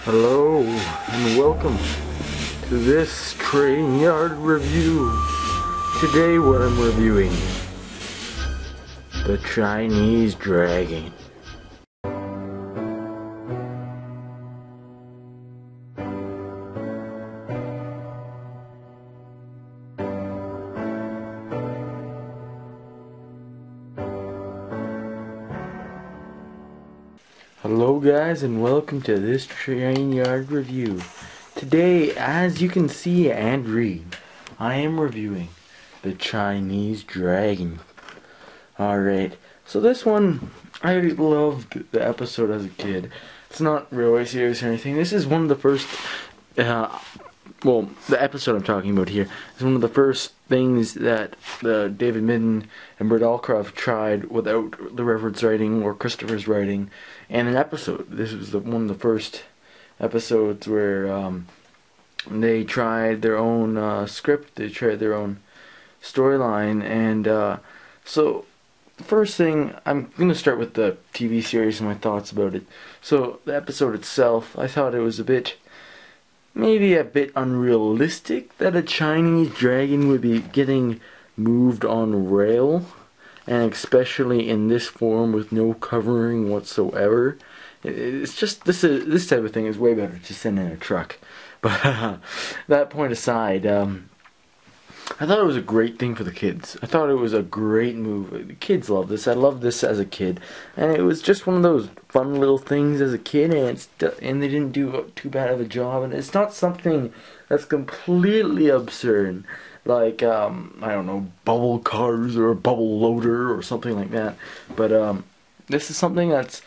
Hello and welcome to this train yard review. Today what I'm reviewing, the Chinese dragon. Hello guys and welcome to this train yard review. Today, as you can see and read, I am reviewing the Chinese dragon. Alright, so this one, I loved the episode as a kid. It's not really serious or anything. This is one of the first, the episode I'm talking about here is one of the first things that David Midden and Bert Allcroft tried without the Reverend's writing or Christopher's writing and an episode. This was one of the first episodes where they tried their own script, they tried their own storyline, and so the first thing, I'm going to start with the TV series and my thoughts about it. So the episode itself, I thought it was maybe a bit unrealistic that a Chinese dragon would be getting moved on rail, and especially in this form with no covering whatsoever. It's just this type of thing is way better to send in a truck. But that point aside, I thought it was a great thing for the kids. I thought it was a great move. The kids love this. I loved this as a kid, and it was just one of those fun little things as a kid, and they didn't do too bad of a job. And it's not something that's completely absurd, like I don't know, bubble cars or a bubble loader or something like that. But this is something that's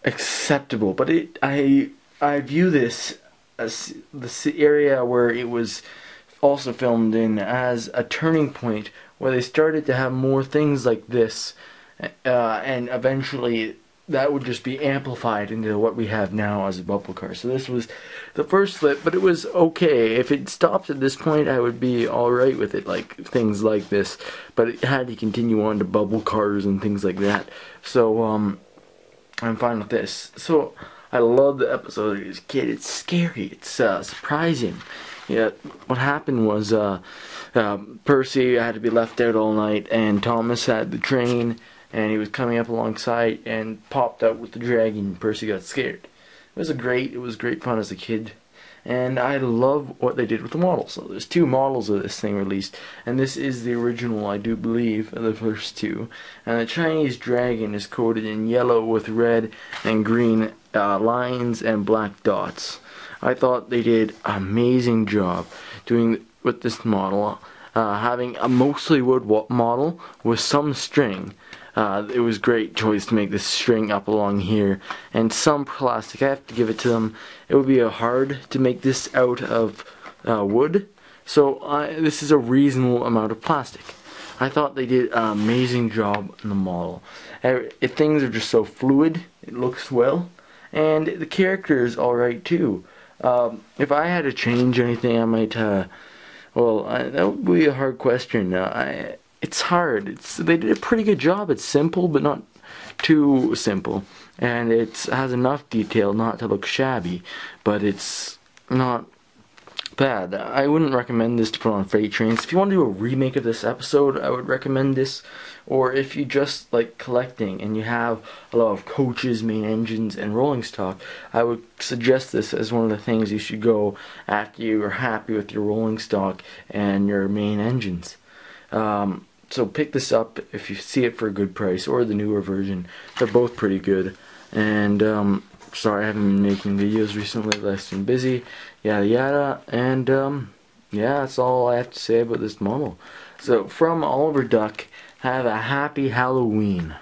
acceptable. But I view this as the area where it was also filmed in as a turning point where they started to have more things like this, and eventually that would just be amplified into what we have now as a bubble car. So this was the first slip, but it was okay. If it stopped at this point, I would be alright with it, like things like this, but it had to continue on to bubble cars and things like that. So I'm fine with this. So I love the episode as a kid. It's scary, it's surprising. Yeah, what happened was Percy had to be left out all night, and Thomas had the train, and he was coming up alongside and popped out with the dragon. Percy got scared. It was great fun as a kid, and I love what they did with the models. So there's 2 models of this thing released, and this is the original, I do believe, of the first 2. And the Chinese dragon is coated in yellow with red and green lines and black dots. I thought they did an amazing job doing with this model, having a mostly wood model with some string. It was a great choice to make this string up along here, and some plastic. I have to give it to them. It would be hard to make this out of wood, so this is a reasonable amount of plastic. I thought they did an amazing job on the model. Things are just so fluid, it looks well, and the character is alright too. If I had to change anything, I might, that would be a hard question. It's hard. They did a pretty good job. It's simple, but not too simple. And it has enough detail not to look shabby, but it's not bad. I wouldn't recommend this to put on freight trains. If you want to do a remake of this episode, I would recommend this. Or if you just like collecting and you have a lot of coaches, main engines, and rolling stock, I would suggest this as one of the things you should go after you are happy with your rolling stock and your main engines. So pick this up if you see it for a good price, or the newer version. They're both pretty good. And sorry I haven't been making videos recently, I've been busy, yada yada, and yeah, that's all I have to say about this model. So from Oliver Duck, have a happy Halloween.